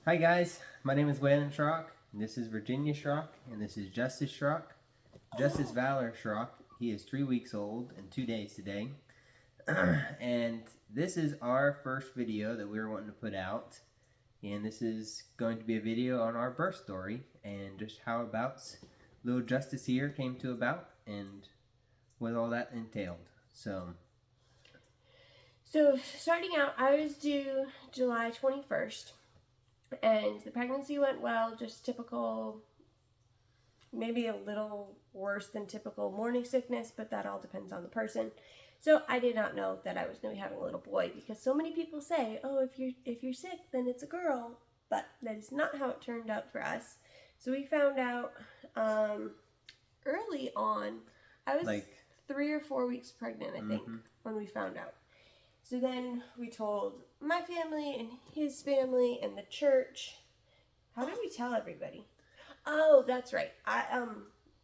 Hi guys, my name is Wayland Shrock, and this is Virginia Shrock, and this is Justus Shrock. Justus Valor Shrock, he is 3 weeks old and 2 days today. And this is our first video that we were wanting to put out. And this is going to be a video on our birth story and just how about little Justus here came to about and what all that entailed. So starting out, I was due July 21st, and the pregnancy went well, just typical, maybe a little worse than typical morning sickness, but that all depends on the person. So I did not know that I was going to be having a little boy, because so many people say, oh, if you're sick, then it's a girl, but that is not how it turned out for us. So we found out early on. I was like 3 or 4 weeks pregnant, I think, when we found out. So then we told my family and his family and the church. How did we tell everybody? Oh, that's right.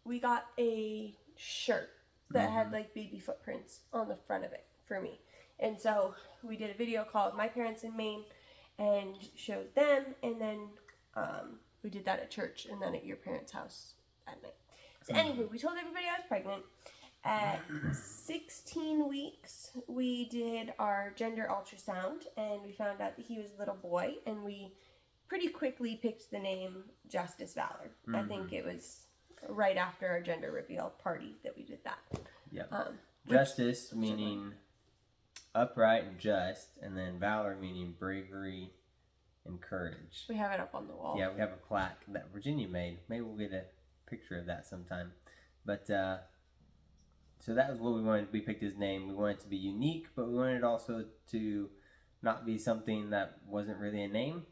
We got a shirt that had like baby footprints on the front of it for me. And so we did a video call with my parents in Maine and showed them, and then we did that at church and then at your parents' house at night. So anywho, we told everybody I was pregnant. At 16 weeks, we did our gender ultrasound, and we found out that he was a little boy, and we pretty quickly picked the name Justus Valor. I think it was right after our gender reveal party that we did that. Yeah. Justus meaning upright and just, and then valor meaning bravery and courage. We have it up on the wall. Yeah, we have a plaque that Virginia made. Maybe we'll get a picture of that sometime. But so that was what we wanted. We picked his name. We wanted it to be unique, but we wanted it also to not be something that wasn't really a name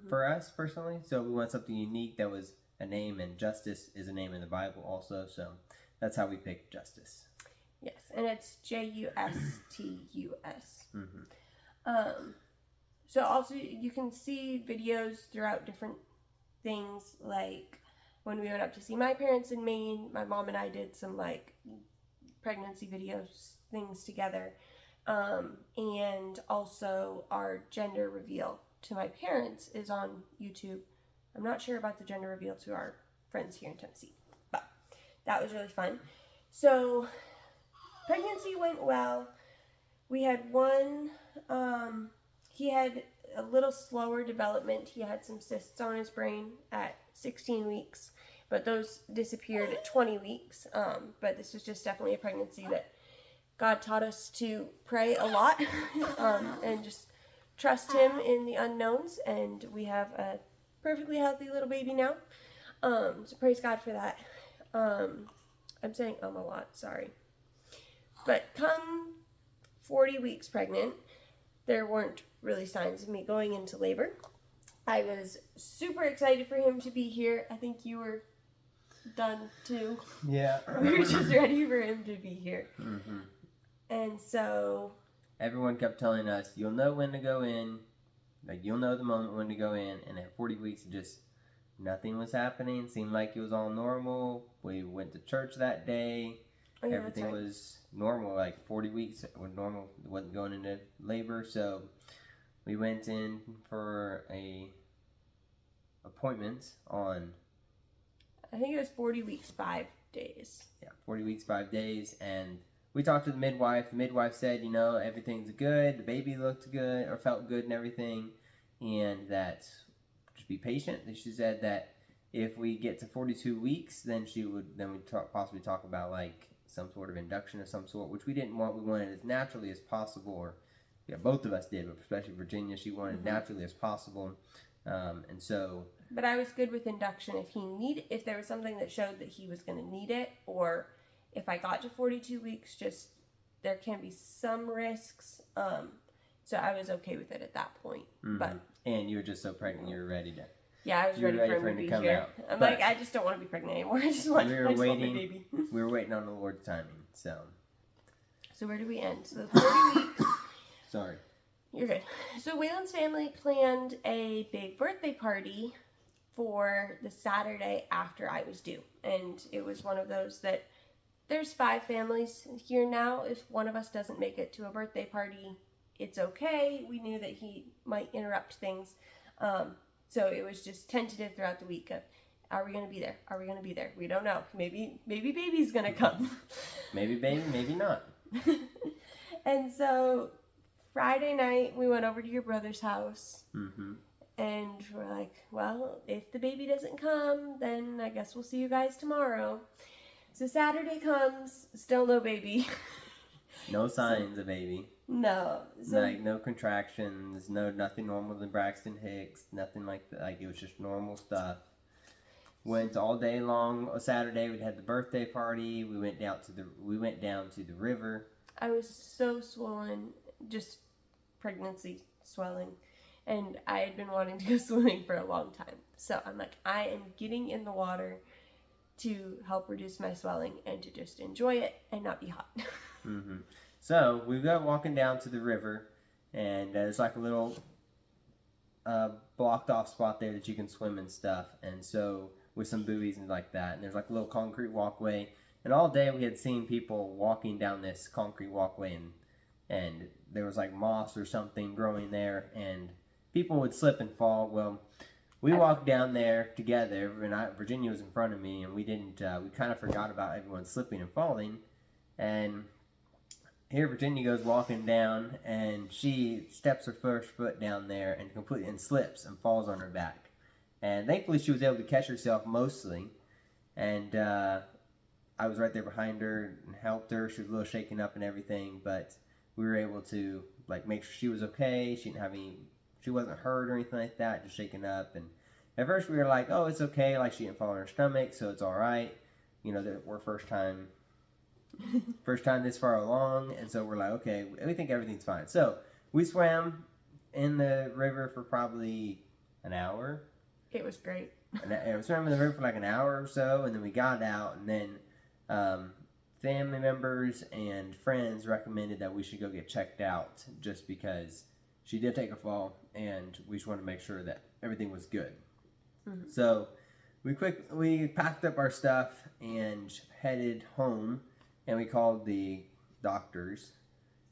for us personally. So we wanted something unique that was a name, and Justus is a name in the Bible also. So that's how we picked Justus. Yes, and it's Justus. So also you can see videos throughout different things, like when we went up to see my parents in Maine, my mom and I did some like pregnancy videos things together, and also our gender reveal to my parents is on YouTube. I'm not sure about the gender reveal to our friends here in Tennessee, but that was really fun. So pregnancy went well. We had one, he had a little slower development. He had some cysts on his brain at 16 weeks, but those disappeared at 20 weeks. But this was just definitely a pregnancy that God taught us to pray a lot and just trust Him in the unknowns. And we have a perfectly healthy little baby now. So praise God for that. I'm saying a lot, sorry. But come 40 weeks pregnant, there weren't really signs of me going into labor. I was super excited for him to be here. I think you were done too. Yeah. We were just ready for him to be here. And so everyone kept telling us, you'll know when to go in. Like, you'll know the moment when to go in. And at 40 weeks, just nothing was happening. It seemed like it was all normal. We went to church that day. Oh, yeah, everything was normal. Like 40 weeks was normal. It wasn't going into labor. So we went in for a appointment on, I think it was 40 weeks, 5 days. Yeah, 40 weeks, 5 days. And we talked to the midwife. The midwife said, you know, everything's good. The baby looked good or felt good and everything. And that just be patient. And she said that if we get to 42 weeks, then we'd possibly talk about like some sort of induction of some sort, which we didn't want. We wanted as naturally as possible, or yeah, both of us did, but especially Virginia, she wanted naturally as possible. And so, but I was good with induction if there was something that showed that he was going to need it, or if I got to 42 weeks, just there can be some risks. So I was okay with it at that point. And you were just so pregnant, you were ready to. Yeah, I was ready for him to be here. I'm like, I just don't want to be pregnant anymore. I just want my baby. We were waiting on the Lord's timing. So where do we end? So the 40 weeks. Sorry. You're good. So Wayland's family planned a big birthday party for the Saturday after I was due. And it was one of those that there's 5 families here now. If one of us doesn't make it to a birthday party, it's okay. We knew that he might interrupt things. So it was just tentative throughout the week of, are we going to be there? Are we going to be there? We don't know. Maybe baby's going to come. Maybe baby, maybe not. And so Friday night, we went over to your brother's house. Mm-hmm. And we're like, well, if the baby doesn't come, then I guess we'll see you guys tomorrow. So Saturday comes, still no baby. No signs of baby. No. So, Like, no contractions, nothing normal than Braxton Hicks, nothing like that. Like, it was just normal stuff. Went all day long. On Saturday, we had the birthday party. We went down to the river. I was so swollen, just pregnancy swelling. And I had been wanting to go swimming for a long time. So I'm like, I am getting in the water to help reduce my swelling and to just enjoy it and not be hot. Mm-hmm. So we got walking down to the river, and there's like a little blocked off spot there that you can swim and stuff. And so with some buoys and like that, and there's like a little concrete walkway. And all day we had seen people walking down this concrete walkway, and there was like moss or something growing there, and people would slip and fall. Well, we walked down there together, and Virginia was in front of me, and we didn't. We kind of forgot about everyone slipping and falling, and here Virginia goes walking down, and she steps her first foot down there and completely slips and falls on her back. And thankfully, she was able to catch herself mostly, and I was right there behind her and helped her. She was a little shaken up and everything, but we were able to like make sure she was okay. She didn't have any. She wasn't hurt or anything like that, just shaken up. And at first we were like, oh, it's okay. Like, she didn't fall on her stomach, so it's all right. You know, we're first time this far along. And so we're like, okay, we think everything's fine. So we swam in the river for probably an hour. It was great. And we swam in the river for like an hour or so. And then we got out. And then family members and friends recommended that we should go get checked out just because she did take a fall, and we just wanted to make sure that everything was good. Mm-hmm. So we packed up our stuff and headed home, and we called the doctors,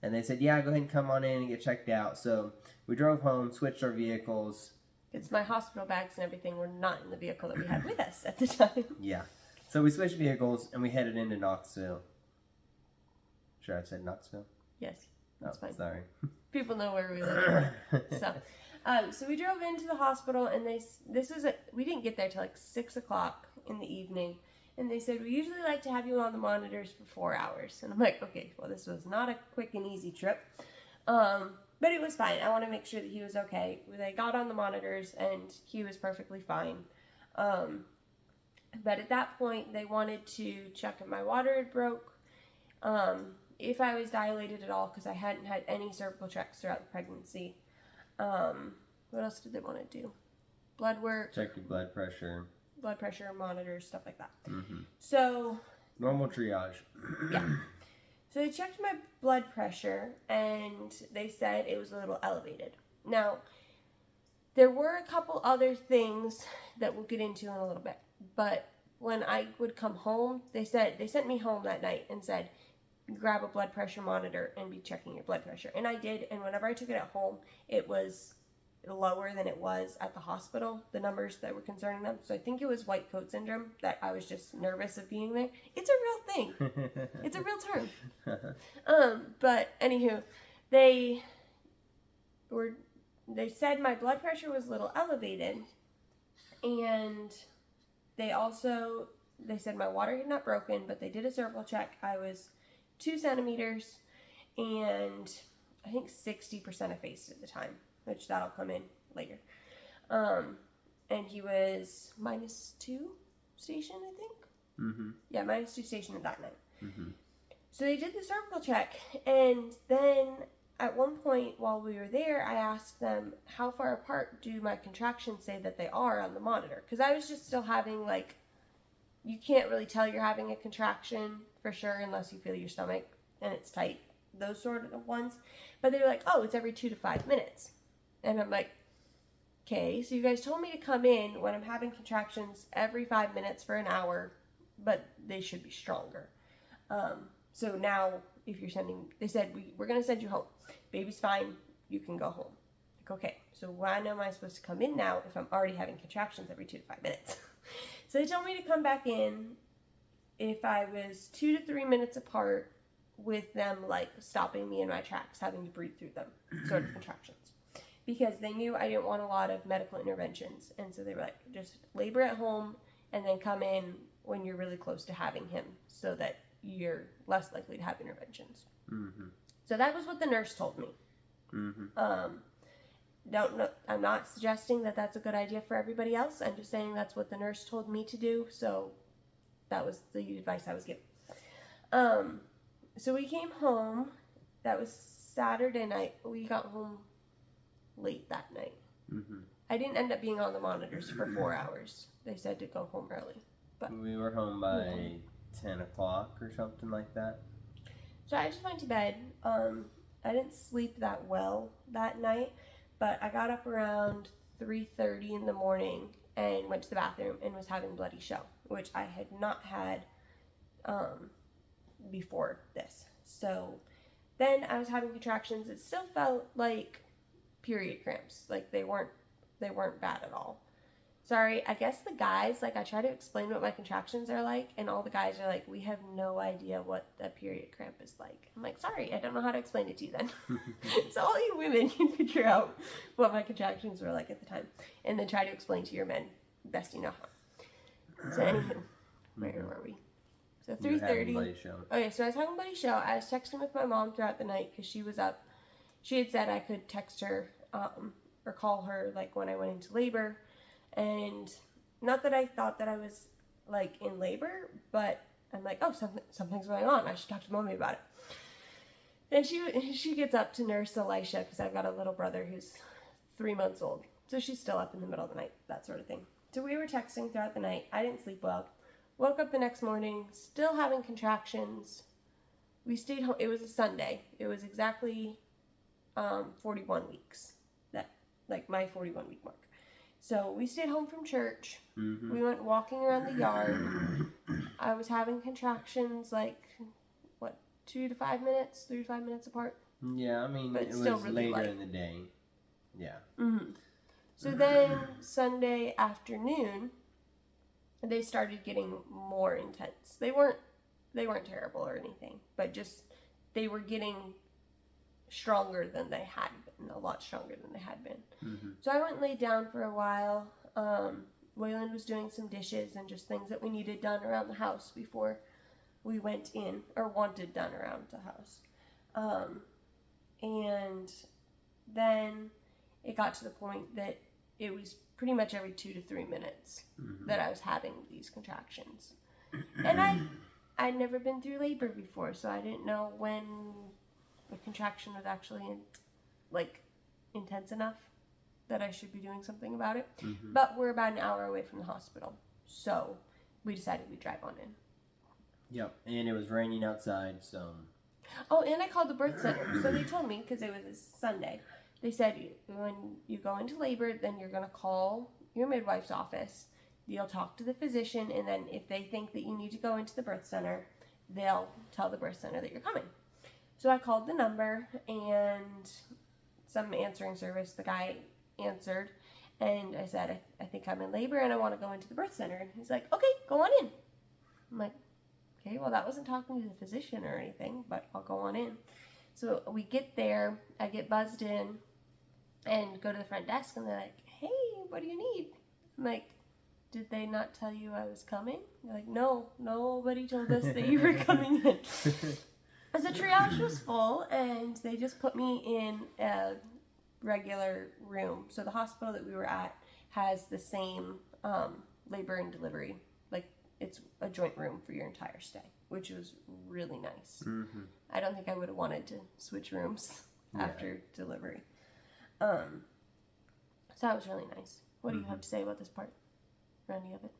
and they said, yeah, go ahead and come on in and get checked out. So we drove home, switched our vehicles. Because my hospital bags and everything were not in the vehicle that we had with us at the time. Yeah. So we switched vehicles, and we headed into Knoxville. Sure, I said Knoxville? Yes, that's fine. Sorry. People know where we live. So we drove into the hospital, and we didn't get there till like 6 o'clock in the evening, and they said, we usually like to have you on the monitors for 4 hours. And I'm like, okay, well, this was not a quick and easy trip, but it was fine. I want to make sure that he was okay. They got on the monitors, and he was perfectly fine. But at that point, they wanted to check if my water had broke, if I was dilated at all, because I hadn't had any cervical checks throughout the pregnancy. What else did they want to do? Blood work. Check your blood pressure. Blood pressure, monitors, stuff like that. Mm-hmm. So. Normal triage. Yeah. So they checked my blood pressure, and they said it was a little elevated. Now, there were a couple other things that we'll get into in a little bit. But when I would come home, they sent me home that night and said, grab a blood pressure monitor and be checking your blood pressure. And I did, and whenever I took it at home, it was lower than it was at the hospital, the numbers that were concerning them. So I think it was white coat syndrome, that I was just nervous of being there. It's a real thing. It's a real term. But anywho, they said my blood pressure was a little elevated, and they said my water had not broken, but they did a cervical check. I was 2 centimeters and I think 60% effaced at the time, which that'll come in later. And he was -2 station, I think. Mm-hmm. Yeah, -2 station at that night. Mm-hmm. So they did the cervical check, and then at one point while we were there, I asked them, how far apart do my contractions say that they are on the monitor? Because I was just still having, like, you can't really tell you're having a contraction for sure unless you feel your stomach and it's tight, those sort of ones. But they were like, oh, it's every 2 to 5 minutes. And I'm like, okay, so you guys told me to come in when I'm having contractions every 5 minutes for an hour, but they should be stronger. So now, if you're they said, we're going to send you home. Baby's fine. You can go home. Like, okay, so when am I supposed to come in now if I'm already having contractions every 2 to 5 minutes? So they told me to come back in if I was 2 to 3 minutes apart with them, like, stopping me in my tracks, having to breathe through them, sort of contractions. Because they knew I didn't want a lot of medical interventions. And so they were like, just labor at home and then come in when you're really close to having him so that you're less likely to have interventions. Mm-hmm. So that was what the nurse told me. Mm-hmm. Don't know, I'm not suggesting that that's a good idea for everybody else. I'm just saying that's what the nurse told me to do. So that was the advice I was given. So we came home. That was Saturday night. We got home late that night. Mm-hmm. I didn't end up being on the monitors for 4 hours. They said to go home early. But We were home by 10 o'clock or something like that. So I just went to bed. I didn't sleep that well that night, but I got up around 3:30 in the morning and went to the bathroom and was having bloody show, which I had not had before this. So then I was having contractions. It still felt like period cramps. Like they weren't bad at all. Sorry, I guess the guys, like, I try to explain what my contractions are like, and all the guys are like, we have no idea what a period cramp is like. I'm like, sorry, I don't know how to explain it to you then. So all you women can figure out what my contractions were like at the time, and then try to explain to your men best you know how. So anywho, where were we? So 3:30. Okay, so I was having a bloody show. I was texting with my mom throughout the night because she was up. She had said I could text her or call her, like, when I went into labor. And not that I thought that I was, like, in labor, but I'm like, oh, something's going on. I should talk to Mommy about it. And she gets up to nurse Elisha because I've got a little brother who's 3 months old. So she's still up in the middle of the night, that sort of thing. So we were texting throughout the night. I didn't sleep well. Woke up the next morning, still having contractions. We stayed home. It was a Sunday. It was exactly 41 weeks. Like my 41-week mark. So we stayed home from church. Mm-hmm. We went walking around the yard. I was having contractions like, 2 to 5 minutes, 3 to 5 minutes apart. Yeah, I mean, it was really later light in the day. Yeah. Mm-hmm. So then Sunday afternoon, they started getting more intense. They weren't terrible or anything, but just they were getting stronger than they had been, a lot stronger than they had been. Mm-hmm. So I went and laid down for a while. Wayland was doing some dishes and just things that we needed done around the house before we went in, or wanted done around the house. And then it got to the point that it was pretty much every 2 to 3 minutes that I was having these contractions. And I'd never been through labor before, so I didn't know when the contraction was actually intense enough that I should be doing something about it. Mm-hmm. But we're about an hour away from the hospital, so we decided we'd drive on in. Yep, and it was raining outside, so... Oh, and I called the birth center. So they told me, because it was a Sunday, they said when you go into labor, then you're going to call your midwife's office. You'll talk to the physician, and then if they think that you need to go into the birth center, they'll tell the birth center that you're coming. So I called the number, and some answering service, the guy answered, and I said, I think I'm in labor, and I want to go into the birth center. And he's like, okay, go on in. I'm like, okay, well, that wasn't talking to the physician or anything, but I'll go on in. So we get there, I get buzzed in, and go to the front desk, and they're like, hey, what do you need? I'm like, did they not tell you I was coming? They're like, no, nobody told us that you were coming in. So triage was full, and they just put me in a regular room. So the hospital that we were at has the same labor and delivery. Like, it's a joint room for your entire stay, which was really nice. Mm-hmm. I don't think I would have wanted to switch rooms after delivery. So that was really nice. What do you have to say about this part? Or any of it?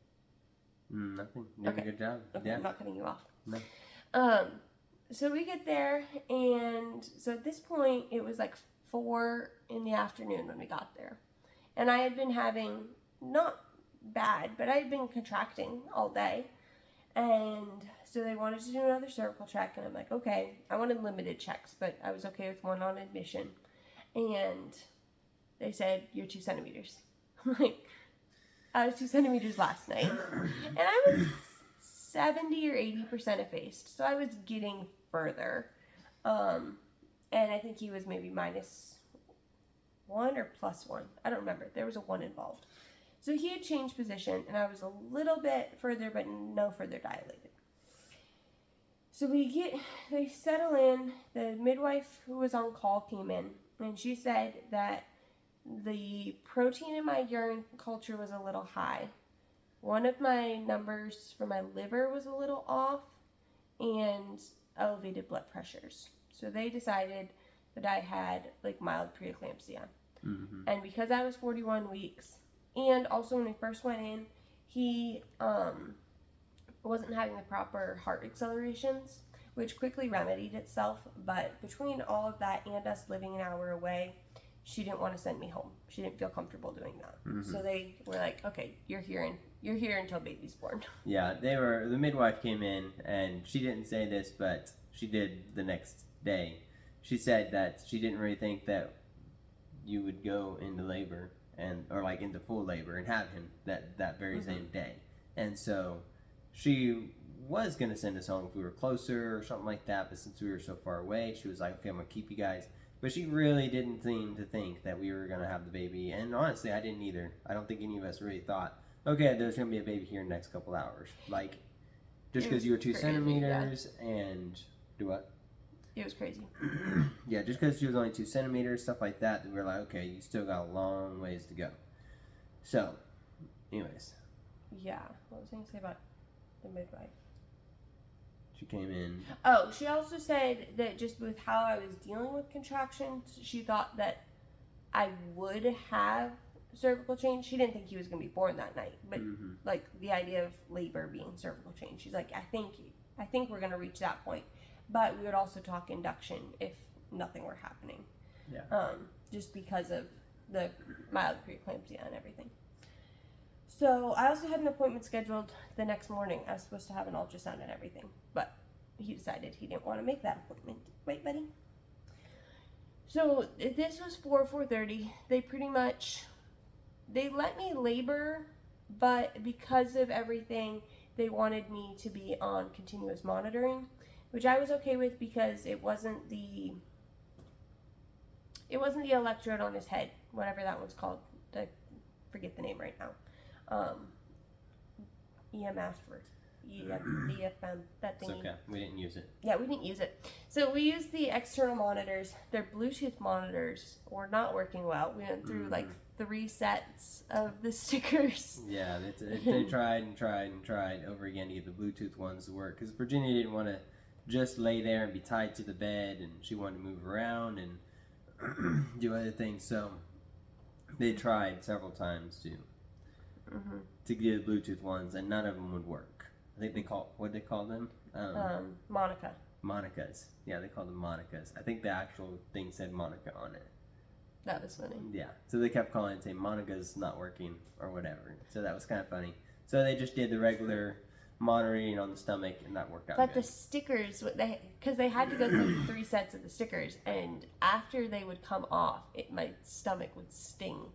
Nothing. You did a good job. Okay, yeah. I'm not cutting you off. No. So we get there, and so at this point, it was like 4 in the afternoon when we got there. And I had been having, not bad, but I had been contracting all day. And so they wanted to do another cervical check, and I'm like, okay. I wanted limited checks, but I was okay with one on admission. And they said, you're 2 centimeters. Like, I was 2 centimeters last night. And I was 70 or 80% effaced. So I was getting further. And I think he was maybe -1 or +1. I don't remember. There was a 1 involved. So he had changed position, and I was a little bit further, but no further dilated. So they settle in. The midwife who was on call came in, and she said that the protein in my urine culture was a little high. One of my numbers for my liver was a little off, and elevated blood pressures. So they decided that I had like mild preeclampsia. Mm-hmm. And because I was 41 weeks, and also when we first went in, he wasn't having the proper heart accelerations, which quickly remedied itself. But between all of that and us living an hour away, she didn't want to send me home. She didn't feel comfortable doing that. Mm-hmm. So they were like, okay, you're here until baby's born. Yeah, the midwife came in, and she didn't say this, but she did the next day. She said that she didn't really think that you would go into labor or like into full labor and have him that very same day. And so she was going to send us home if we were closer or something like that, but since we were so far away, she was like, okay, I'm going to keep you guys. But she really didn't seem to think that we were going to have the baby. And honestly, I didn't either. I don't think any of us really thought, okay, there's going to be a baby here in the next couple hours. Like, just because you were 2 centimeters and do what? It was crazy. Yeah, just because she was only 2 centimeters, stuff like that, we were like, okay, you still got a long ways to go. So, anyways. Yeah. What was I going to say about the midwife? She came in. Oh, she also said that just with how I was dealing with contractions, she thought that I would have cervical change. She didn't think he was going to be born that night, but like the idea of labor being cervical change, she's like, I think we're going to reach that point, but we would also talk induction if nothing were happening. Yeah. Just because of the mild preeclampsia and everything. So I also had an appointment scheduled the next morning. I was supposed to have an ultrasound and everything, but he decided he didn't want to make that appointment. Right, buddy? So this was 4:30. They let me labor, but because of everything, they wanted me to be on continuous monitoring, which I was okay with because it wasn't the electrode on his head, whatever that one's called. I forget the name right now. EMF or EFM, that thing. It's okay. We didn't use it. Yeah, we didn't use it. So we used the external monitors. Their Bluetooth monitors were not working well. We went through like 3 sets of the stickers. Yeah, they tried and tried and tried over again to get the Bluetooth ones to work. Because Virginia didn't want to just lay there and be tied to the bed, and she wanted to move around and do other things. So they tried several times to get Bluetooth ones, and none of them would work. I think what'd they call them? Monica. Monicas. Yeah, they called them Monicas. I think the actual thing said Monica on it. That was funny. Yeah, so they kept calling it saying Monica's not working or whatever. So that was kind of funny. So they just did the regular monitoring on the stomach, and that worked out But good. the stickers, because they had to go through 3 sets of the stickers, and after they would come off, my stomach would sting.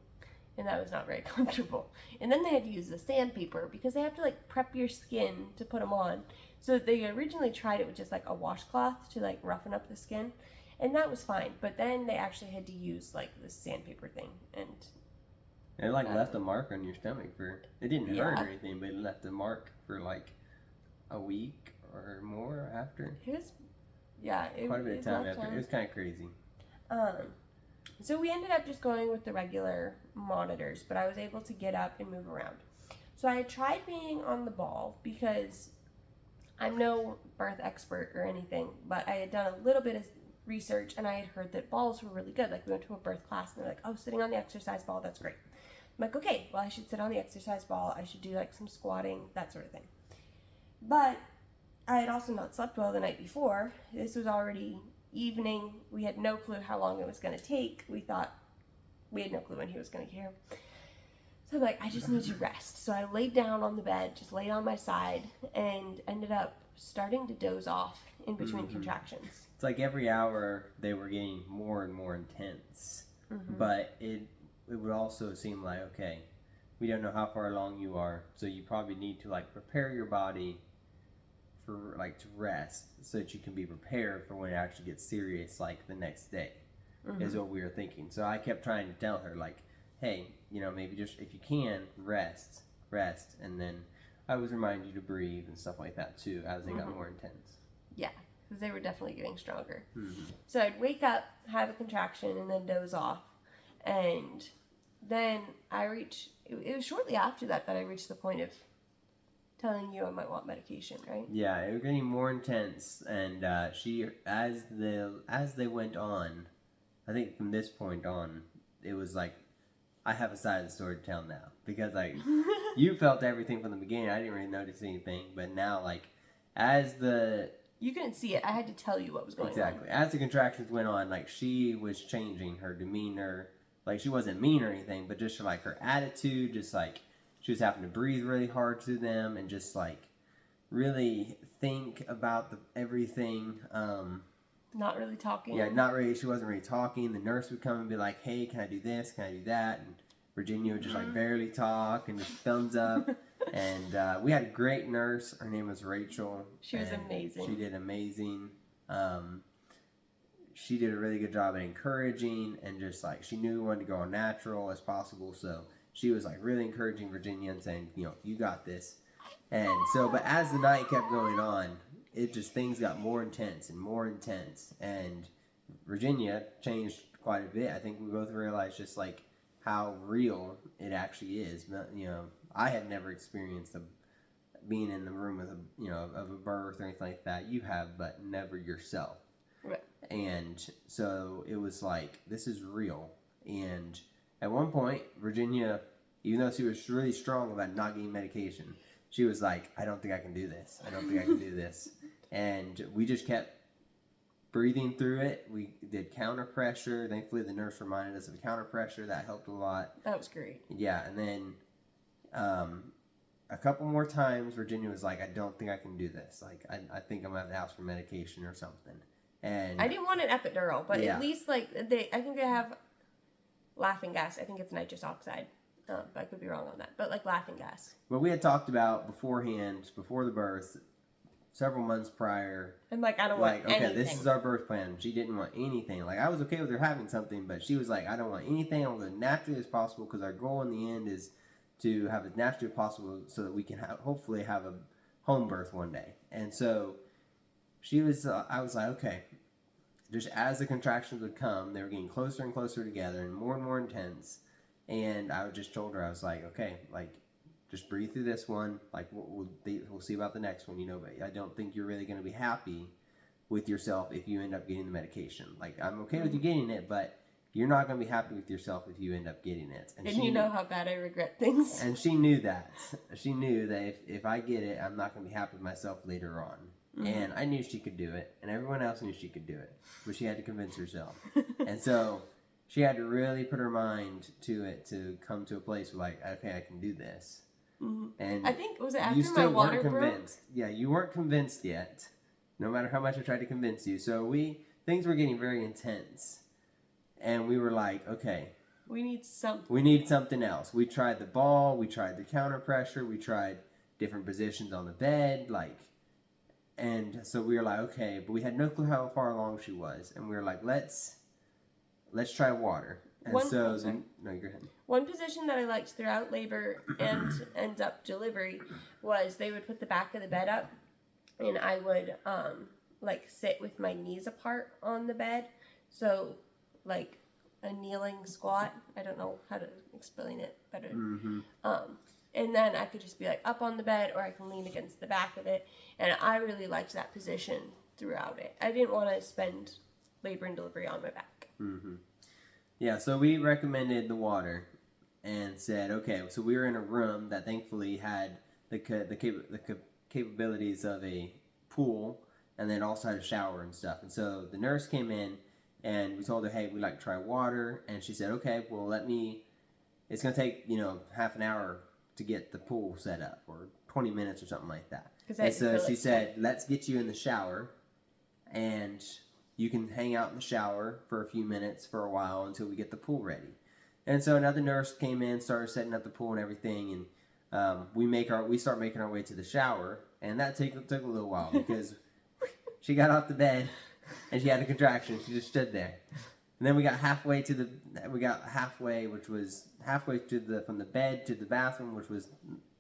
And that was not very comfortable. And then they had to use the sandpaper because they have to like prep your skin to put them on. So they originally tried it with just like a washcloth to like roughen up the skin, and that was fine. But then they actually had to use like the sandpaper thing, and it like left a mark on your stomach it didn't hurt or anything, but it left a mark for like a week or more after. It was, quite a bit of time after. It was kind of crazy. So we ended up just going with the regular monitors, but I was able to get up and move around. So I tried being on the ball because I'm no birth expert or anything, but I had done a little bit of research, and I had heard that balls were really good. Like we went to a birth class, and they're like, oh, sitting on the exercise ball, that's great. I'm like, okay, well, I should sit on the exercise ball. I should do like some squatting, that sort of thing. But I had also not slept well the night before. This was already evening. We had no clue how long it was going to take. We had no clue when he was going to care. So I'm like, I just need to rest. So I laid down on the bed, just laid on my side, and ended up starting to doze off in between contractions. It's like every hour they were getting more and more intense. But it would also seem like, okay, we don't know how far along you are, so you probably need to like prepare your body for like to rest so that you can be prepared for when it actually gets serious, like the next day, is what we were thinking. So I kept trying to tell her, like, hey, you know, maybe just if you can, rest, and then I was reminding you to breathe and stuff like that too as they got more intense. Yeah, because they were definitely getting stronger. Mm-hmm. So I'd wake up, have a contraction, and then doze off. And then it was shortly after that I reached the point of telling you I might want medication, right? Yeah, it was getting more intense, and she, as they went on, I think from this point on, it was like, I have a side of the story to tell now. Because, like, you felt everything from the beginning. I didn't really notice anything. But now, like, you couldn't see it. I had to tell you what was going on. Exactly. As the contractions went on, like, she was changing her demeanor. Like, she wasn't mean or anything, but just, like, her attitude, just, like, she was having to breathe really hard through them and just, like, really think about everything. Not really talking. Yeah, not really. She wasn't really talking. The nurse would come and be like, hey, can I do this? Can I do that? And Virginia would just, like, barely talk and just thumbs up. And we had a great nurse. Her name was Rachel. She was amazing. She did amazing. She did a really good job at encouraging and just, like, she knew we wanted to go as natural as possible. So she was, like, really encouraging Virginia and saying, you know, you got this. And so, but as the night kept going on, things got more intense and more intense, and Virginia changed quite a bit. I think we both realized just like how real it actually is. You know, I had never experienced being in the room of a birth or anything like that. You have, but never yourself. Right. And so it was like, this is real. And at one point, Virginia, even though she was really strong about not getting medication, she was like, I don't think I can do this. I don't think I can do this. And we just kept breathing through it. We did counter pressure. Thankfully, the nurse reminded us of counter pressure. That helped a lot. That was great. Yeah, and then a couple more times, Virginia was like, I don't think I can do this. Like, I think I'm going to have to ask for medication or something. And I didn't want an epidural, but at least, like, I think they have laughing gas. I think it's nitrous oxide. I could be wrong on that, but like laughing gas. But we had talked about beforehand, before the birth, several months prior. I'm like, I don't want anything. Okay, this is our birth plan. She didn't want anything. Like, I was okay with her having something, but she was like, I don't want anything. I want to go naturally as possible because our goal in the end is to have as naturally as possible so that we can hopefully have a home birth one day. And so she was, I was like, okay. Just as the contractions would come, they were getting closer and closer together and more intense. And I just told her, I was like, okay, like, just breathe through this one. Like, we'll see about the next one, you know. But I don't think you're really going to be happy with yourself if you end up getting the medication. Like, I'm okay with you getting it, but you're not going to be happy with yourself if you end up getting it. And you know how bad I regret things. And she knew that. She knew that if I get it, I'm not going to be happy with myself later on. Mm-hmm. And I knew she could do it. And everyone else knew she could do it. But she had to convince herself. And so she had to really put her mind to it to come to a place where, like, okay, I can do this. Mm-hmm. And I think, was it after you still my water weren't broke? convinced. Yeah, you weren't convinced yet, no matter how much I tried to convince you. So things were getting very intense. And we were like, okay. We need something. We need something else. We tried the ball. We tried the counter pressure. We tried different positions on the bed. And so we were like, okay. But we had no clue how far along she was. And we were like, let's try water. And no, go ahead. One position that I liked throughout labor and ends up delivery was they would put the back of the bed up. And I would, sit with my knees apart on the bed. So, like a kneeling squat. I don't know how to explain it better. Mm-hmm. And then I could just be like up on the bed, or I can lean against the back of it. And I really liked that position throughout it. I didn't want to spend labor and delivery on my back. Mm-hmm. Yeah, so we recommended the water and said, okay, so we were in a room that thankfully had the capabilities of a pool and then also had a shower and stuff. And so the nurse came in and we told her, hey, we'd like to try water. And she said, okay, well, it's going to take, half an hour to get the pool set up, or 20 minutes or something like that. And so she said, let's get you in the shower, and you can hang out in the shower for a few minutes for a while until we get the pool ready. And so another nurse came in, started setting up the pool and everything, and we start making our way to the shower, and that took a little while because she got off the bed and she had a contraction. She just stood there, and then we got halfway, which was halfway from the bed to the bathroom, which was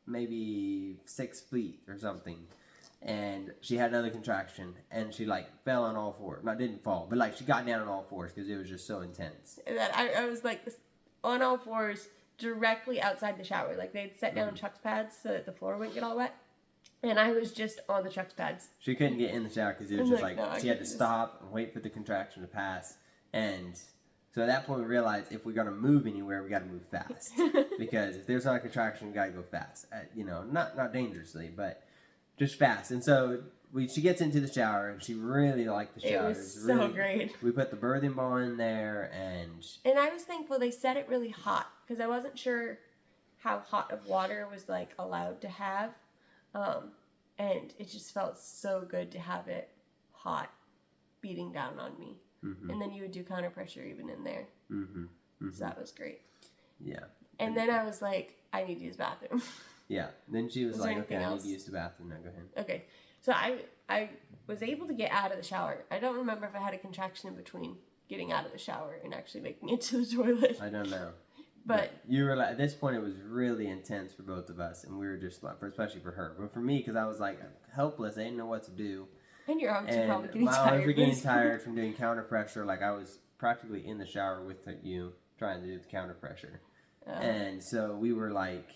maybe 6 feet or something. And she had another contraction, and she like fell on all fours. Not didn't fall, but like she got down on all fours because it was just so intense. And then I was like on all fours directly outside the shower. Like they'd set down Chuck's pads so that the floor wouldn't get all wet. And I was just on the Chuck's pads. She couldn't get in the shower because it was just like no, she had to stop and wait for the contraction to pass. And so at that point we realized if we're going to move anywhere, we got to move fast. Because if there's not a contraction, we got to go fast. Not dangerously, but just fast. And so she gets into the shower, and she really liked the shower. It was so great. We put the birthing ball in there, and I was thankful they set it really hot because I wasn't sure how hot of water was like allowed to have. And it just felt so good to have it hot beating down on me. Mm-hmm. And then you would do counter pressure even in there. Mm-hmm. Mm-hmm. So that was great. Yeah. And then I was like, I need to use the bathroom. Yeah. Then she was like, okay, I need to use the bathroom. Now go ahead. Okay. So I was able to get out of the shower. I don't remember if I had a contraction in between getting out of the shower and actually making it to the toilet. I don't know. But you were like, at this point, it was really intense for both of us, and we were just like, especially for her, but for me, because I was like helpless, I didn't know what to do. And your arms were probably getting tired. My arms were getting tired from doing counter pressure. Like I was practically in the shower with you trying to do the counter pressure, and so we were like,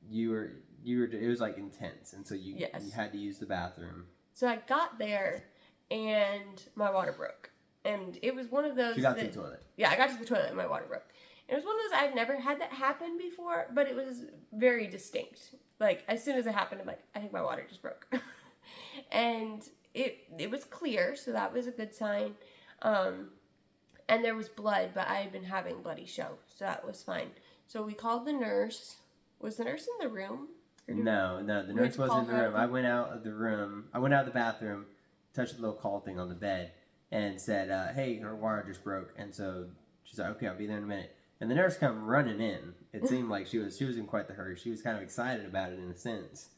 you were. It was like intense, and so you had to use the bathroom. So I got there, and my water broke. And it was one of those. You got to the toilet. Yeah, I got to the toilet and my water broke. It was one of those I've never had that happen before, but it was very distinct. Like as soon as it happened, I'm like, I think my water just broke, and it was clear, so that was a good sign. And there was blood, but I had been having bloody show, so that was fine. So we called the nurse. Was the nurse in the room? No, the nurse wasn't in the room. I went out of the room. I went out of the bathroom, touched the little call thing on the bed, and said, hey, her wire just broke. And so she's like, okay, I'll be there in a minute. And the nurse came running in. It seemed like she was in quite the hurry. She was kind of excited about it in a sense.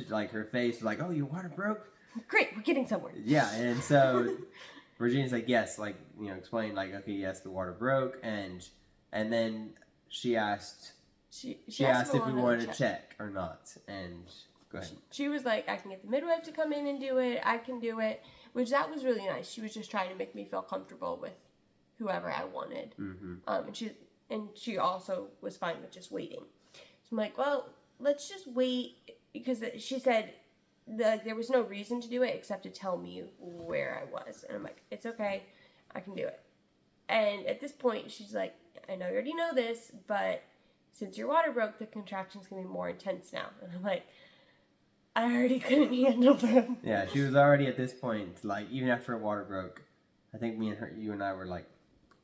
Like her face was like, oh, your water broke? Great, we're getting somewhere. Yeah, and so Regina's like, yes, like, explained like, okay, yes, the water broke. And then she asked... She asked if we wanted to check or not. And go ahead. She was like, I can get the midwife to come in and do it. I can do it. Which that was really nice. She was just trying to make me feel comfortable with whoever I wanted. Mm-hmm. And she also was fine with just waiting. So I'm like, well, let's just wait, because she said there was no reason to do it except to tell me where I was. And I'm like, it's okay, I can do it. And at this point, she's like, I know you already know this, but since your water broke, the contraction's gonna be more intense now. And I'm like, I already couldn't handle them. Yeah, she was already at this point, like, even after her water broke, I think you and I were like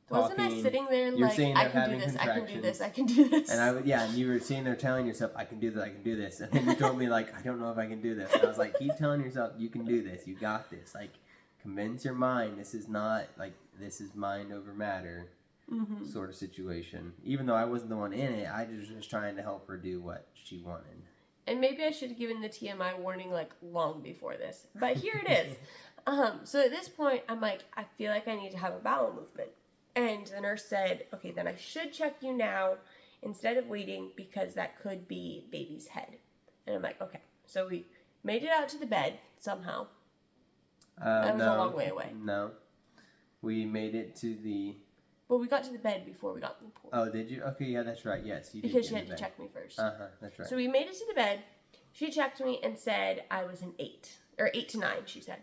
talking. Wasn't I sitting there like, I can do this, I can do this, I can do this? And and you were sitting there telling yourself, I can do this, I can do this. And then you told me, like, I don't know if I can do this. And I was like, keep telling yourself, you can do this, you got this. Like, convince your mind, this is not, like, this is mind over matter. Mm-hmm. Sort of situation. Even though I wasn't the one in it, I was just trying to help her do what she wanted. And maybe I should have given the TMI warning like long before this, but here it is. So at this point, I'm like, I feel like I need to have a bowel movement. And the nurse said, okay, then I should check you now instead of waiting, because that could be baby's head. And I'm like, okay. So we made it out to the bed somehow. That was a long way away. No, we made it to the... Well, we got to the bed before we got in the pool. Oh, did you? Okay, yeah, that's right. Yes, you did. Because she had to check me first. That's right. So we made it to the bed. She checked me and said I was an 8. Or 8 to 9, she said.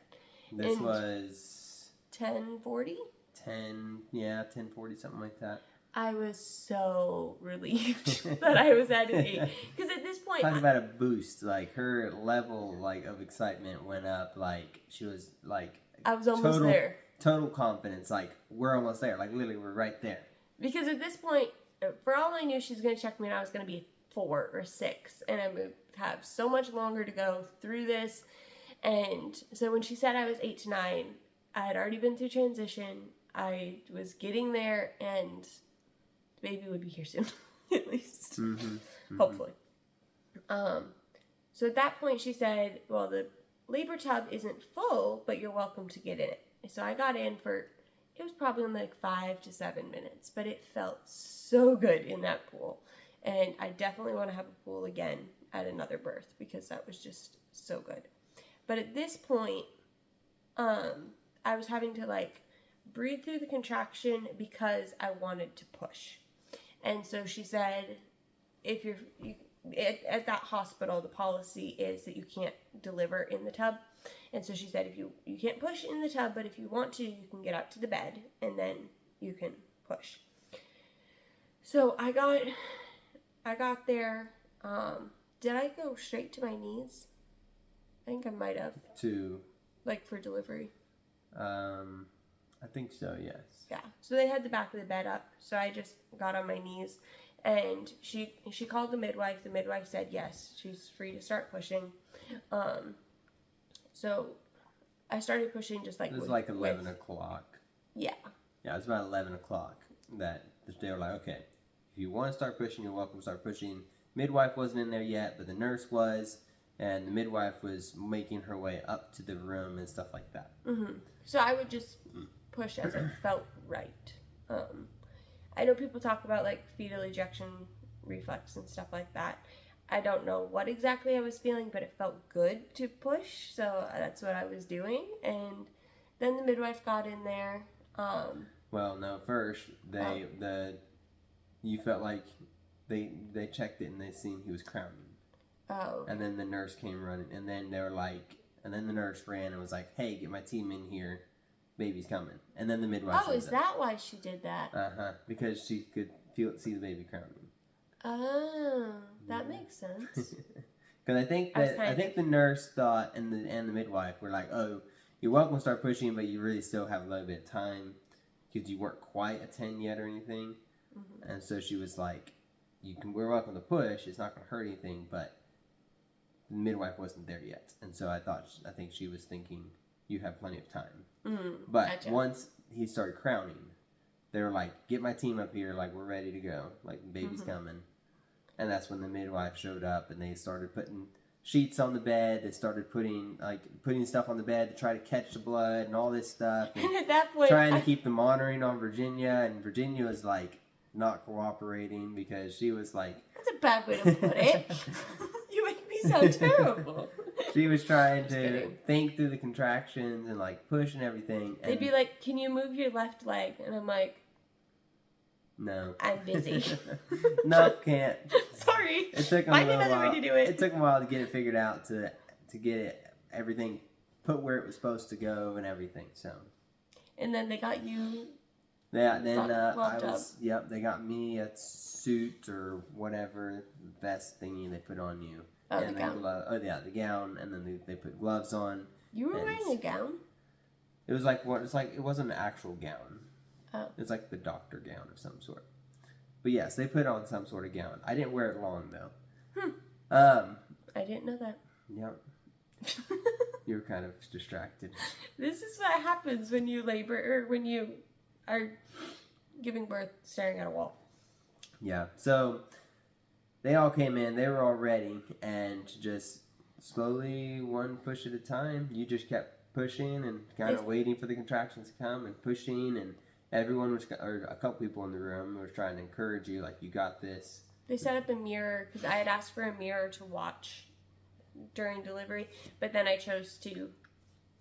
This was... 10:40? 10:40, something like that. I was so relieved that I was at an 8. Because at this point... Talk about a boost. Like, her level, like, of excitement went up. Like, she was, like... I was almost there. Total confidence, like, we're almost there. Like, literally, we're right there. Because at this point, for all I knew, she's going to check me and I was going to be 4 or 6. And I would have so much longer to go through this. And so when she said I was 8 to 9, I had already been through transition. I was getting there and the baby would be here soon, at least. Hopefully. So at that point she said, well, the labor tub isn't full, but you're welcome to get in it. So I got in for, it was probably only like 5 to 7 minutes, but it felt so good in that pool. And I definitely want to have a pool again at another birth because that was just so good. But at this point, I was having to like breathe through the contraction because I wanted to push. And so she said, if you're at that hospital, the policy is that you can't deliver in the tub. And so she said, if you can't push in the tub, but if you want to, you can get out to the bed and then you can push. So I got there. Did I go straight to my knees? I think I might have. Like for delivery? I think so, yes. Yeah. So they had the back of the bed up. So I just got on my knees and she called the midwife. The midwife said yes, she's free to start pushing. So I started pushing just like... It was like 11 o'clock. Yeah. Yeah, it was about 11 o'clock that they were like, okay, if you want to start pushing, you're welcome to start pushing. Midwife wasn't in there yet, but the nurse was, and the midwife was making her way up to the room and stuff like that. So I would just push as it felt right. I know people talk about like fetal ejection reflex and stuff like that. I don't know what exactly I was feeling, but it felt good to push, so that's what I was doing. And then the midwife got in there. Well, no, first you felt like they checked it and they seen he was crowning. Oh. And then the nurse came running, and then they were like, and then the nurse ran and was like, "Hey, get my team in here, baby's coming." And then the midwife. Oh, is that why she did that? Because she could see the baby crowning. Oh, that makes sense. Because I think the nurse thought and the midwife were like, "Oh, you're welcome to start pushing, but you really still have a little bit of time because you weren't quite a 10 yet or anything." And so she was like, we're welcome to push. It's not going to hurt anything, but the midwife wasn't there yet, and so I think she was thinking you have plenty of time. But gotcha. Once he started crowning, they were like, "Get my team up here, like we're ready to go, like the baby's coming." And that's when the midwife showed up, and they started putting sheets on the bed. They started putting stuff on the bed to try to catch the blood and all this stuff. And at that point, trying to keep the monitoring on Virginia, and Virginia was like not cooperating because she was like, that's a bad way to put it. You make me sound terrible. She was trying to think through the contractions and like push and everything. And they'd be like, "Can you move your left leg?" And I'm like, "No, I'm busy." No, can't. Sorry. It took them Find another way to do it. It took them a while to get it figured out to get everything put where it was supposed to go and everything. So. And then they got you. Yeah. Then they got me a suit or whatever vest thingy they put on you. Oh, and the gown. The gown, and then they put gloves on. You were wearing a gown? It was like what? It's like it wasn't an actual gown. Oh. It's like the doctor gown of some sort. But yes, they put on some sort of gown. I didn't wear it long though. I didn't know that. Yep. You were kind of distracted. This is what happens when you labor or when you are giving birth staring at a wall. Yeah. So they all came in. They were all ready, and just slowly, one push at a time, you just kept pushing and kind of waiting for the contractions to come and pushing, and everyone was, or a couple people in the room were trying to encourage you, like, you got this. They set up a mirror because I had asked for a mirror to watch during delivery, but then I chose to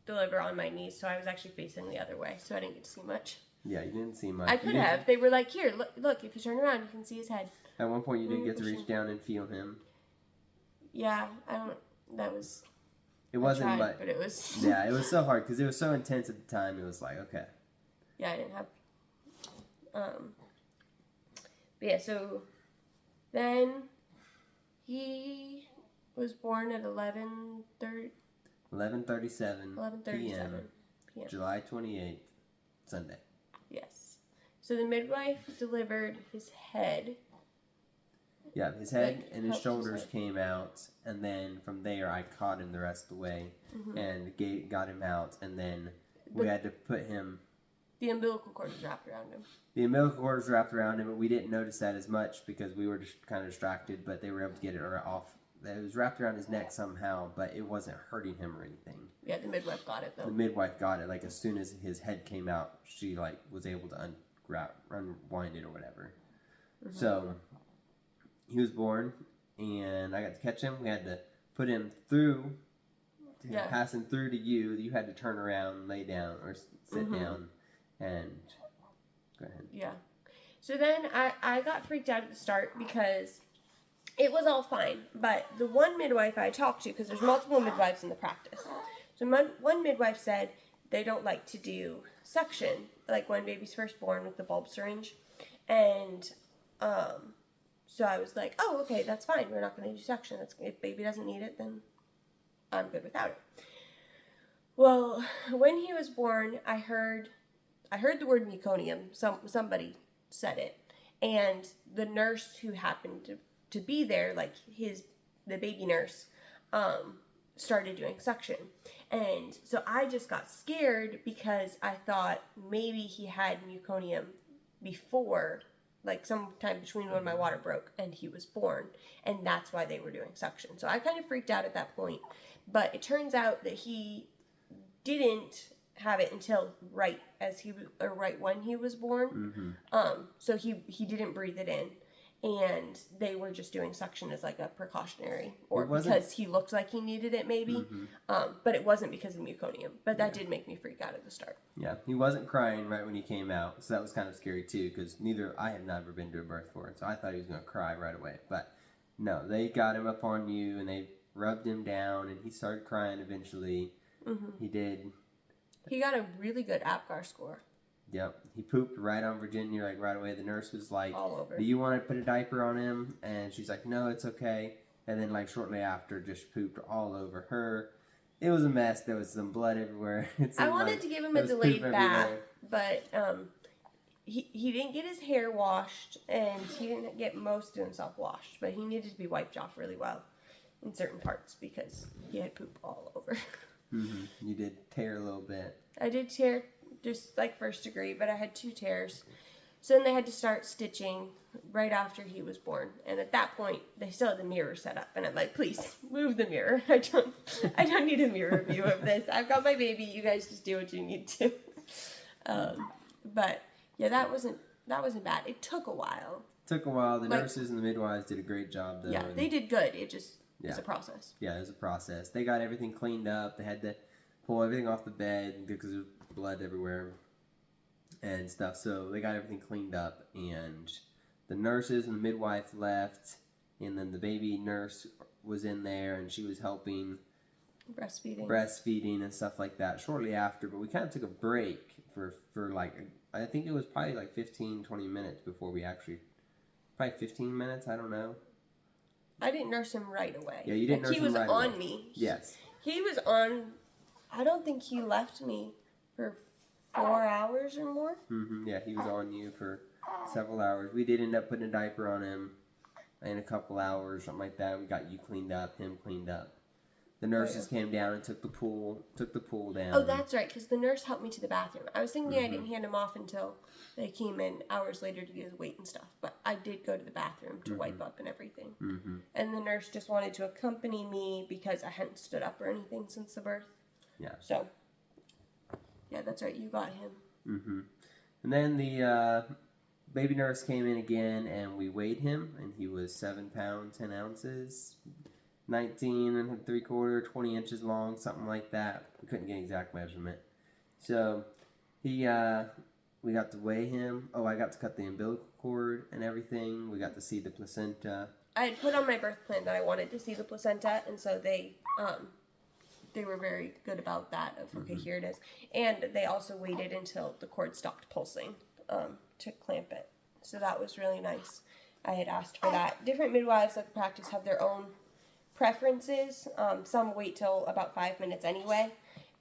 deliver on my knees, so I was actually facing the other way, so I didn't get to see much. Yeah, you didn't see much. I could have. They were like, "Here, look, if you turn around, you can see his head." At one point, you did get to reach down and feel him. Yeah, I don't. That was. It wasn't, but it was. Yeah, it was so hard because it was so intense at the time. It was like, okay. Yeah, I didn't have. But yeah, so then he was born at 11:37 p.m. July 28th, Sunday. Yes. So the midwife delivered his head. Yeah, his head and his shoulders came out, and then from there I caught him the rest of the way and got him out, and then we had to put him The umbilical cord was wrapped around him. The umbilical cord was wrapped around him, but we didn't notice that as much because we were just kind of distracted, but they were able to get it off. It was wrapped around his neck somehow, but it wasn't hurting him or anything. Yeah, the midwife got it, though. The midwife got it. Like, as soon as his head came out, she, like, was able to unwind it or whatever. Mm-hmm. So, he was born, and I got to catch him. We had to put him through, pass him through to you. You had to turn around, lay down, or sit down, and go ahead. Yeah. So then I got freaked out at the start because it was all fine, but the one midwife I talked to, because there's multiple midwives in the practice, so one midwife said they don't like to do suction, like when baby's first born with the bulb syringe, and so I was like, oh, okay, that's fine, we're not going to do suction. If baby doesn't need it, then I'm good without it. Well, when he was born, I heard the word meconium. Somebody said it, and the nurse who happened to be there, like the baby nurse, started doing suction. And so I just got scared because I thought maybe he had meconium before, like sometime between when my water broke and he was born, and that's why they were doing suction. So I kind of freaked out at that point, but it turns out that he didn't have it until right when he was born. So he didn't breathe it in. And they were just doing suction as like a precautionary, or because he looked like he needed it maybe, but it wasn't because of meconium. But that did make me freak out at the start. Yeah, he wasn't crying right when he came out, so that was kind of scary too, because I have never been to a birth for it, so I thought he was going to cry right away. But no, they got him up on you, and they rubbed him down, and he started crying eventually. He did. He got a really good APGAR score. Yep, he pooped right on Virginia, like right away. The nurse was like, all over. Do you want to put a diaper on him? And she's like, no, it's okay. And then like shortly after, just pooped all over her. It was a mess. There was some blood everywhere. I wanted to give him a delayed bath, but he didn't get his hair washed, and he didn't get most of himself washed, but he needed to be wiped off really well in certain parts because he had poop all over. You did tear a little bit. I did tear, just like 1st degree, but I had 2 tears. So then they had to start stitching right after he was born. And at that point, they still had the mirror set up. And I'm like, please, move the mirror. I don't need a mirror view of this. I've got my baby. You guys just do what you need to. But yeah, that wasn't bad. It took a while. The nurses and the midwives did a great job, though. Yeah, they did good. It just was a process. Yeah, it was a process. They got everything cleaned up. They had to pull everything off the bed because there was blood everywhere and stuff. So they got everything cleaned up, and the nurses and the midwife left, and then the baby nurse was in there, and she was helping breastfeeding and stuff like that shortly after. But we kind of took a break for like, I think it was probably like 15-20 minutes before we actually, probably 15 minutes, I don't know. I didn't nurse him right away. Yeah, you didn't nurse him right away. He was on me. Yes. He was on, I don't think he left me for 4 hours or more. Yeah, he was on you for several hours. We did end up putting a diaper on him in a couple hours, something like that. We got you cleaned up, him cleaned up. The nurses came down and took the pool down. Oh, that's right, because the nurse helped me to the bathroom. I was thinking I didn't hand him off until they came in hours later to get his weight and stuff. But I did go to the bathroom to wipe up and everything. And the nurse just wanted to accompany me because I hadn't stood up or anything since the birth. Yeah. So, yeah, that's right. You got him. And then the baby nurse came in again, and we weighed him, and he was 7 pounds, 10 ounces, 19 and 3/4, 20 inches long, something like that. We couldn't get an exact measurement. So we got to weigh him. Oh, I got to cut the umbilical cord and everything. We got to see the placenta. I had put on my birth plan that I wanted to see the placenta, and so they were very good about that. Okay, here it is. And they also waited until the cord stopped pulsing to clamp it. So that was really nice. I had asked for that. Different midwives at the practice have their own preferences. Some wait till about 5 minutes anyway,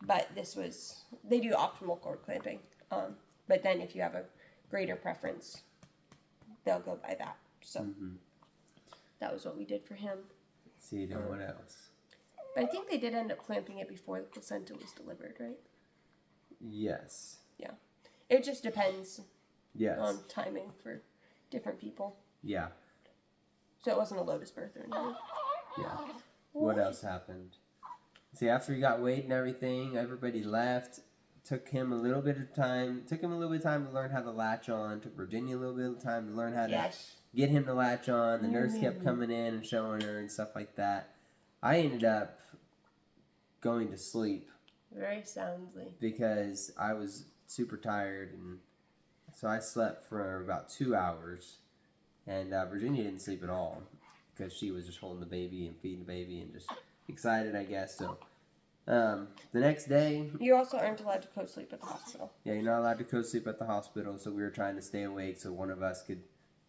but they do optimal cord clamping. But then if you have a greater preference, they'll go by that. So that was what we did for him. Let's see, then what else? But I think they did end up clamping it before the placenta was delivered, right? Yes. Yeah. It just depends Yes. on timing for different people. Yeah. So it wasn't a Lotus birth or anything. Yeah. What else happened? See, after he got weighed and everything, everybody left. Took him a little bit of time. Took him a little bit of time to learn how to latch on. Took Virginia a little bit of time to learn how to get him to latch on. The nurse kept coming in and showing her and stuff like that. I ended up going to sleep. Very soundly. Because I was super tired, and so I slept for about 2 hours. And Virginia didn't sleep at all because she was just holding the baby and feeding the baby and just excited, I guess. So the next day... You also aren't allowed to co-sleep at the hospital. Yeah, you're not allowed to co-sleep at the hospital, so we were trying to stay awake so one of us could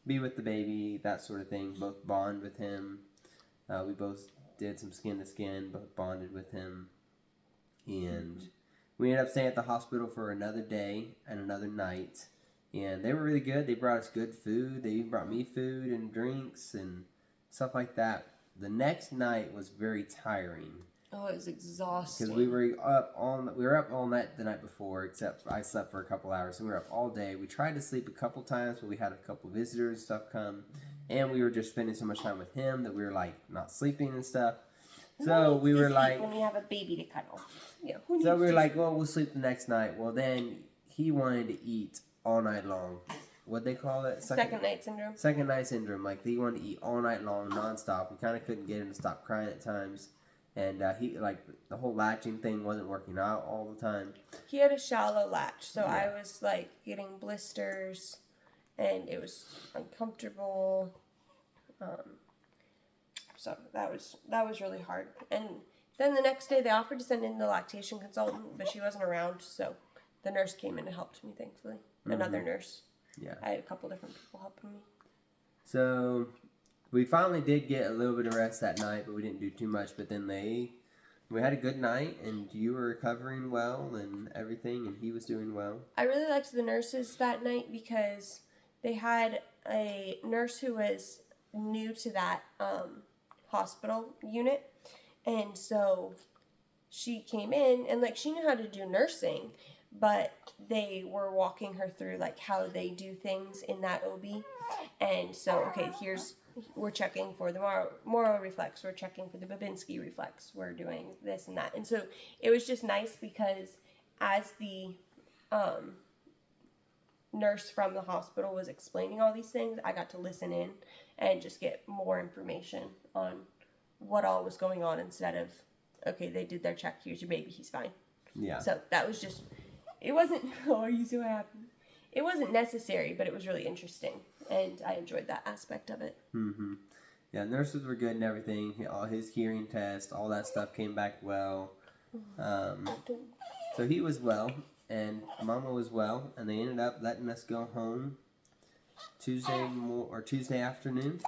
be with the baby, that sort of thing, both bond with him. We both did some skin-to-skin, both bonded with him. And we ended up staying at the hospital for another day and another night. And they were really good. They brought us good food. They even brought me food and drinks and stuff like that. The next night was very tiring. Oh, it was exhausting. Because we were up all night the night before, except I slept for a couple hours. So we were up all day. We tried to sleep a couple times, but we had a couple visitors and stuff come. And we were just spending so much time with him that we were like not sleeping and stuff. So we were like, when we have a baby to cuddle. Yeah. So we were like, well, we'll sleep the next night. Well, then he wanted to eat all night long. What'd they call it? Second night syndrome. Second night syndrome. Like he wanted to eat all night long, nonstop. We kind of couldn't get him to stop crying at times. And he, like, the whole latching thing wasn't working out all the time. He had a shallow latch, so I was, like, getting blisters, and it was uncomfortable. So that was really hard. And then the next day, they offered to send in the lactation consultant, but she wasn't around, so the nurse came in and helped me, thankfully. Another nurse. Yeah. I had a couple different people helping me. So... we finally did get a little bit of rest that night, but we didn't do too much. But then we had a good night, and you were recovering well and everything, and he was doing well. I really liked the nurses that night because they had a nurse who was new to that hospital unit, and so she came in, and, like, she knew how to do nursing, but they were walking her through, like, how they do things in that OB. And so, okay, we're checking for the Moro reflex, we're checking for the Babinski reflex, we're doing this and that. And so it was just nice because as the nurse from the hospital was explaining all these things, I got to listen in and just get more information on what all was going on instead of, okay, they did their check, here's your baby, he's fine. Yeah. So that was just, it wasn't, oh, are you so happy? It wasn't necessary, but it was really interesting, and I enjoyed that aspect of it. Mm-hmm. Yeah, nurses were good and everything. All his hearing test, all that stuff came back well. So he was well, and Mama was well, and they ended up letting us go home Tuesday afternoon.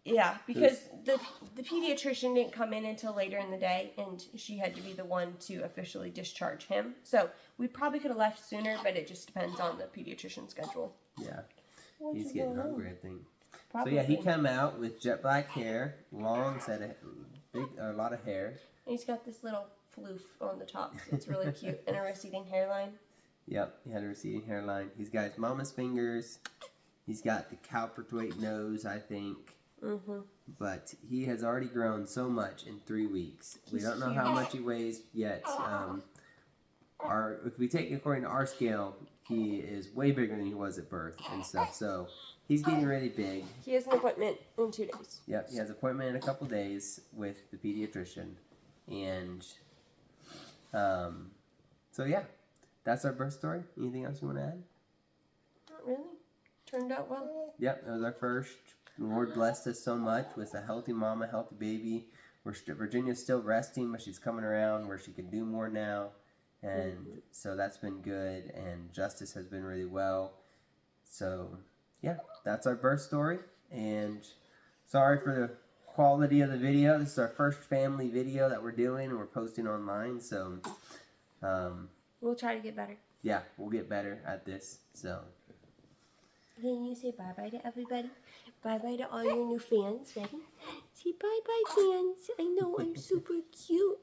Yeah, because the pediatrician didn't come in until later in the day, and she had to be the one to officially discharge him. So we probably could have left sooner, but it just depends on the pediatrician's schedule. Yeah, he's getting hungry, I think. Probably. So yeah, he came out with jet black hair, long set of a lot of hair. And he's got this little floof on the top. It's really cute, and a receding hairline. Yep, he had a receding hairline. He's got his mama's fingers. He's got the Cowperthwaite nose, I think. Mm-hmm. But he has already grown so much in 3 weeks. We don't know how much he weighs yet. If we take it according to our scale, he is way bigger than he was at birth and stuff. So he's getting really big. He has an appointment in 2 days. Yep, he has an appointment in a couple days with the pediatrician. And so yeah, that's our birth story. Anything else you want to add? Not really. Turned out well. Yep, that was our first. The Lord blessed us so much with a healthy mama, healthy baby. Virginia's still resting, but she's coming around where she can do more now. And so that's been good. And Justus has been really well. So, yeah, that's our birth story. And sorry for the quality of the video. This is our first family video that we're doing and we're posting online. So, we'll try to get better. Yeah, we'll get better at this. So, can you say bye-bye to everybody? Bye-bye to all your new fans, ready? Say bye-bye, fans. I know I'm super cute.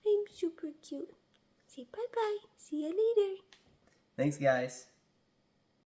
I'm super cute. Say bye-bye. See you later. Thanks, guys.